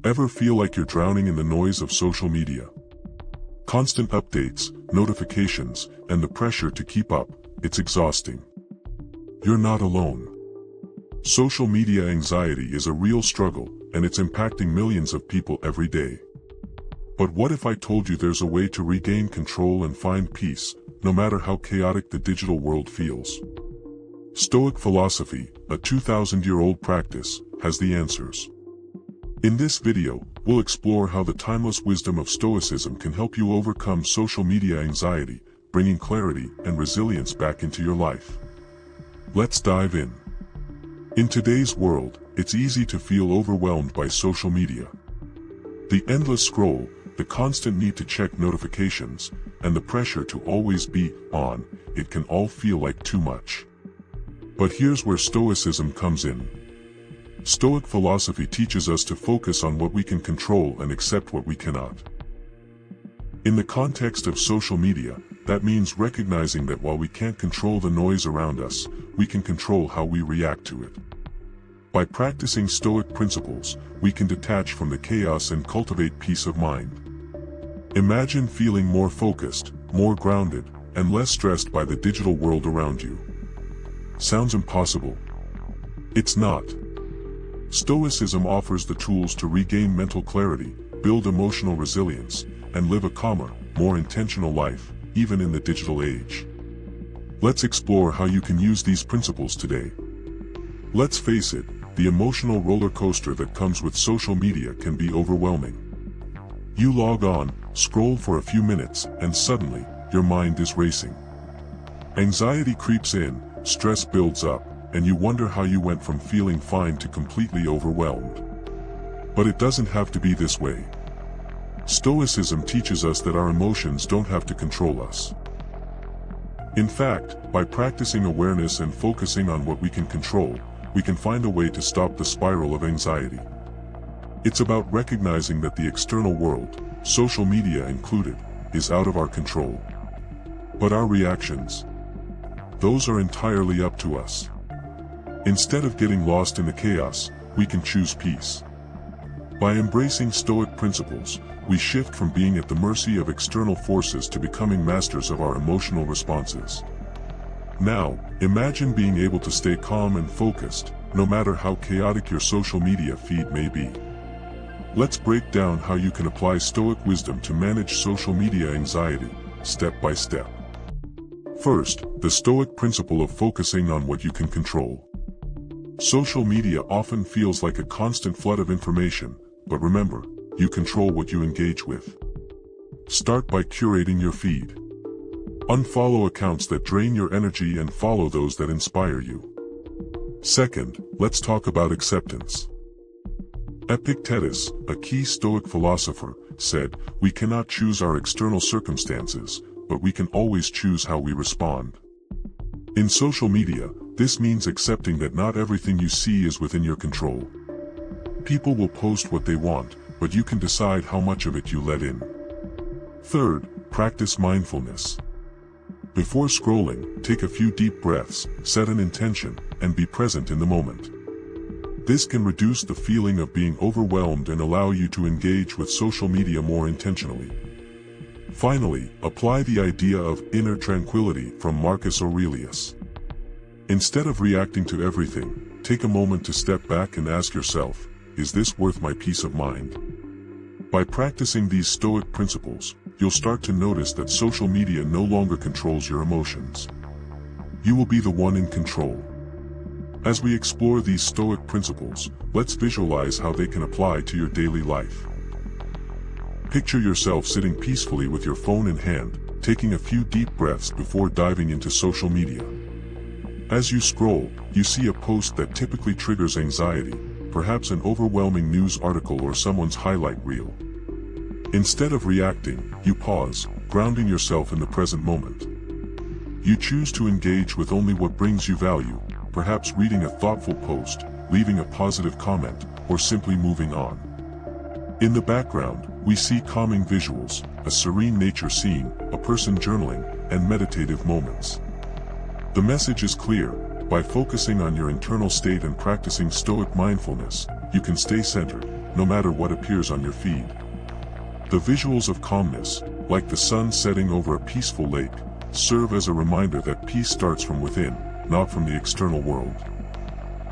Ever feel like you're drowning in the noise of social media? Constant updates, notifications, and the pressure to keep up, it's exhausting. You're not alone. Social media anxiety is a real struggle, and it's impacting millions of people every day. But what if I told you there's a way to regain control and find peace, no matter how chaotic the digital world feels? Stoic philosophy, a 2,000-year-old practice, has the answers. In this video, we'll explore how the timeless wisdom of Stoicism can help you overcome social media anxiety, bringing clarity and resilience back into your life. Let's dive in. In today's world, it's easy to feel overwhelmed by social media. The endless scroll, the constant need to check notifications, and the pressure to always be on, it can all feel like too much. But here's where Stoicism comes in. Stoic philosophy teaches us to focus on what we can control and accept what we cannot. In the context of social media, that means recognizing that while we can't control the noise around us, we can control how we react to it. By practicing Stoic principles, we can detach from the chaos and cultivate peace of mind. Imagine feeling more focused, more grounded, and less stressed by the digital world around you. Sounds impossible? It's not. Stoicism offers the tools to regain mental clarity, build emotional resilience, and live a calmer, more intentional life, even in the digital age. Let's explore how you can use these principles today. Let's face it, the emotional roller coaster that comes with social media can be overwhelming. You log on, scroll for a few minutes, and suddenly, your mind is racing. Anxiety creeps in, stress builds up, and you wonder how you went from feeling fine to completely overwhelmed. But it doesn't have to be this way. Stoicism teaches us that our emotions don't have to control us. In fact, by practicing awareness and focusing on what we can control, we can find a way to stop the spiral of anxiety. It's about recognizing that the external world, social media included, is out of our control. But our reactions, those are entirely up to us. Instead of getting lost in the chaos, we can choose peace. By embracing Stoic principles, we shift from being at the mercy of external forces to becoming masters of our emotional responses. Now, imagine being able to stay calm and focused, no matter how chaotic your social media feed may be. Let's break down how you can apply Stoic wisdom to manage social media anxiety, step by step. First, the Stoic principle of focusing on what you can control. Social media often feels like a constant flood of information, but remember, you control what you engage with. Start by curating your feed. Unfollow accounts that drain your energy and follow those that inspire you. Second, let's talk about acceptance. Epictetus, a key Stoic philosopher, said, "We cannot choose our external circumstances, but we can always choose how we respond." In social media, this means accepting that not everything you see is within your control. People will post what they want, but you can decide how much of it you let in. Third, practice mindfulness. Before scrolling, take a few deep breaths, set an intention, and be present in the moment. This can reduce the feeling of being overwhelmed and allow you to engage with social media more intentionally. Finally, apply the idea of inner tranquility from Marcus Aurelius. Instead of reacting to everything, take a moment to step back and ask yourself, is this worth my peace of mind? By practicing these Stoic principles, you'll start to notice that social media no longer controls your emotions. You will be the one in control. As we explore these Stoic principles, let's visualize how they can apply to your daily life. Picture yourself sitting peacefully with your phone in hand, taking a few deep breaths before diving into social media. As you scroll, you see a post that typically triggers anxiety, perhaps an overwhelming news article or someone's highlight reel. Instead of reacting, you pause, grounding yourself in the present moment. You choose to engage with only what brings you value, perhaps reading a thoughtful post, leaving a positive comment, or simply moving on. In the background, we see calming visuals, a serene nature scene, a person journaling, and meditative moments. The message is clear: by focusing on your internal state and practicing Stoic mindfulness, you can stay centered, no matter what appears on your feed. The visuals of calmness, like the sun setting over a peaceful lake, serve as a reminder that peace starts from within, not from the external world.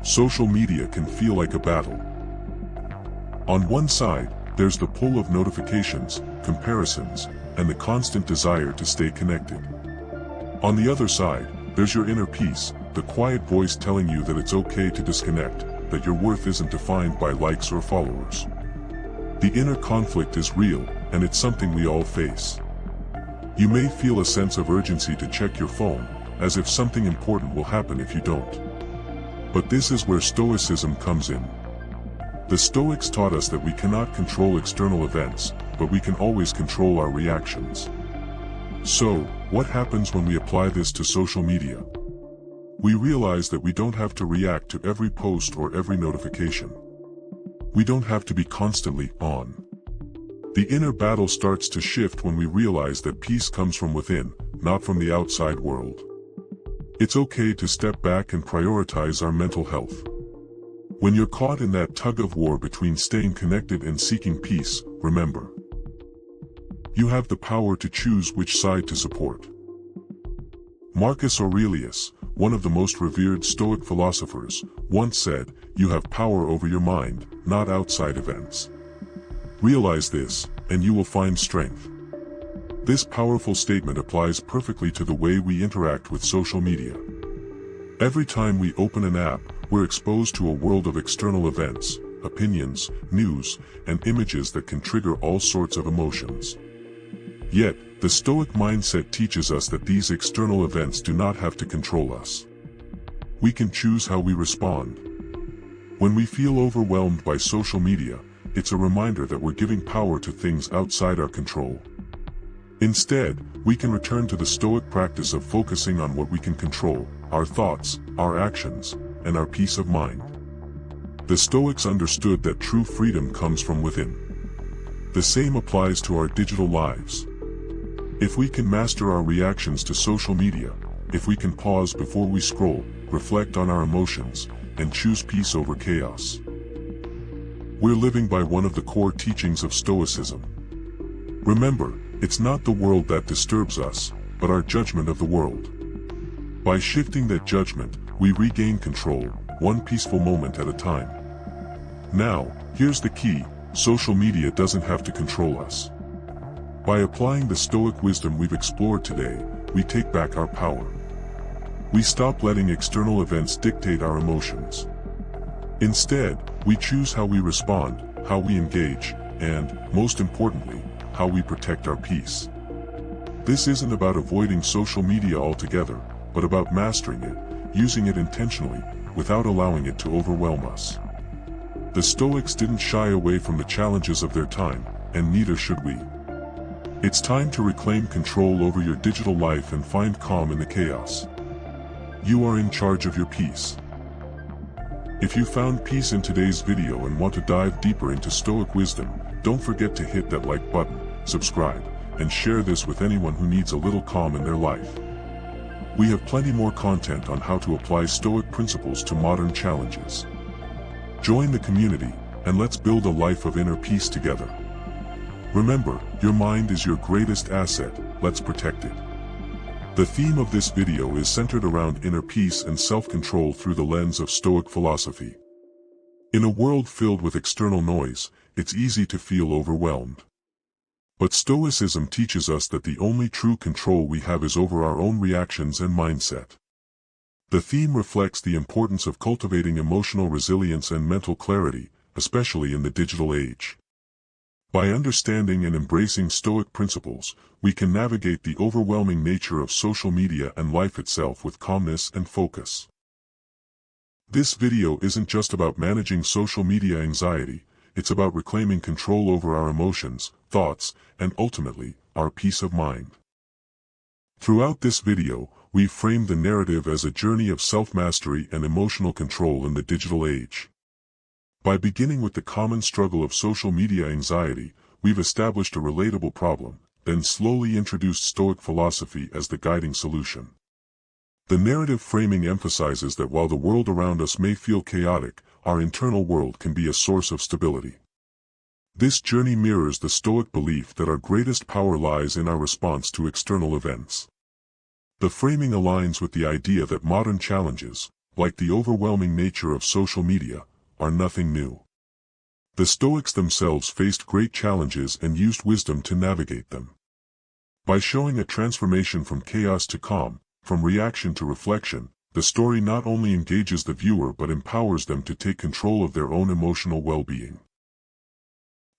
Social media can feel like a battle. On one side, there's the pull of notifications, comparisons, and the constant desire to stay connected. On the other side, there's your inner peace, the quiet voice telling you that it's okay to disconnect, that your worth isn't defined by likes or followers. The inner conflict is real, and it's something we all face. You may feel a sense of urgency to check your phone, as if something important will happen if you don't. But this is where Stoicism comes in. The Stoics taught us that we cannot control external events, but we can always control our reactions. So, what happens when we apply this to social media? We realize that we don't have to react to every post or every notification. We don't have to be constantly on. The inner battle starts to shift when we realize that peace comes from within, not from the outside world. It's okay to step back and prioritize our mental health. When you're caught in that tug-of-war between staying connected and seeking peace, remember, you have the power to choose which side to support. Marcus Aurelius, one of the most revered Stoic philosophers, once said, "You have power over your mind, not outside events." Realize this, and you will find strength. This powerful statement applies perfectly to the way we interact with social media. Every time we open an app, we're exposed to a world of external events, opinions, news, and images that can trigger all sorts of emotions. Yet, the Stoic mindset teaches us that these external events do not have to control us. We can choose how we respond. When we feel overwhelmed by social media, it's a reminder that we're giving power to things outside our control. Instead, we can return to the Stoic practice of focusing on what we can control, our thoughts, our actions, and our peace of mind. The Stoics understood that true freedom comes from within. The same applies to our digital lives. If we can master our reactions to social media, if we can pause before we scroll, reflect on our emotions, and choose peace over chaos, we're living by one of the core teachings of Stoicism. Remember, it's not the world that disturbs us, but our judgment of the world. By shifting that judgment, we regain control, one peaceful moment at a time. Now, here's the key: social media doesn't have to control us. By applying the Stoic wisdom we've explored today, we take back our power. We stop letting external events dictate our emotions. Instead, we choose how we respond, how we engage, and, most importantly, how we protect our peace. This isn't about avoiding social media altogether, but about mastering it, using it intentionally, without allowing it to overwhelm us. The Stoics didn't shy away from the challenges of their time, and neither should we. It's time to reclaim control over your digital life and find calm in the chaos. You are in charge of your peace. If you found peace in today's video and want to dive deeper into Stoic wisdom, don't forget to hit that like button, subscribe, and share this with anyone who needs a little calm in their life. We have plenty more content on how to apply Stoic principles to modern challenges. Join the community, and let's build a life of inner peace together. Remember, your mind is your greatest asset, let's protect it. The theme of this video is centered around inner peace and self-control through the lens of Stoic philosophy. In a world filled with external noise, it's easy to feel overwhelmed. But Stoicism teaches us that the only true control we have is over our own reactions and mindset. The theme reflects the importance of cultivating emotional resilience and mental clarity, especially in the digital age. By understanding and embracing Stoic principles, we can navigate the overwhelming nature of social media and life itself with calmness and focus. This video isn't just about managing social media anxiety, it's about reclaiming control over our emotions, thoughts, and ultimately, our peace of mind. Throughout this video, we've framed the narrative as a journey of self-mastery and emotional control in the digital age. By beginning with the common struggle of social media anxiety, we've established a relatable problem, then slowly introduced Stoic philosophy as the guiding solution. The narrative framing emphasizes that while the world around us may feel chaotic, our internal world can be a source of stability. This journey mirrors the Stoic belief that our greatest power lies in our response to external events. The framing aligns with the idea that modern challenges, like the overwhelming nature of social media, are nothing new. The Stoics themselves faced great challenges and used wisdom to navigate them. By showing a transformation from chaos to calm, from reaction to reflection, the story not only engages the viewer but empowers them to take control of their own emotional well-being.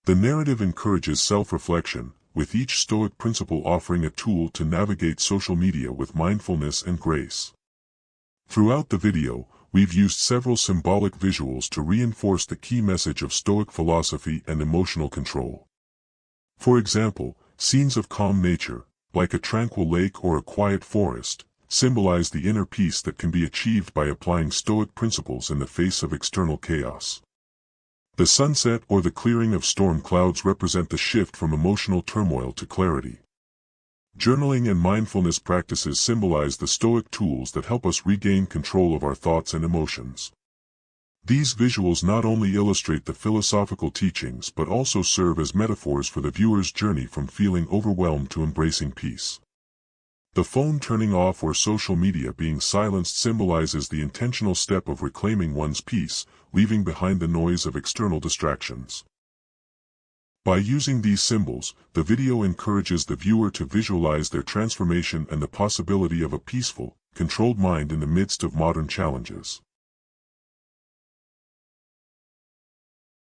The narrative encourages self-reflection, with each Stoic principle offering a tool to navigate social media with mindfulness and grace. Throughout the video, we've used several symbolic visuals to reinforce the key message of Stoic philosophy and emotional control. For example, scenes of calm nature, like a tranquil lake or a quiet forest, symbolize the inner peace that can be achieved by applying Stoic principles in the face of external chaos. The sunset or the clearing of storm clouds represent the shift from emotional turmoil to clarity. Journaling and mindfulness practices symbolize the Stoic tools that help us regain control of our thoughts and emotions. These visuals not only illustrate the philosophical teachings but also serve as metaphors for the viewer's journey from feeling overwhelmed to embracing peace. The phone turning off or social media being silenced symbolizes the intentional step of reclaiming one's peace, leaving behind the noise of external distractions. By using these symbols, the video encourages the viewer to visualize their transformation and the possibility of a peaceful, controlled mind in the midst of modern challenges.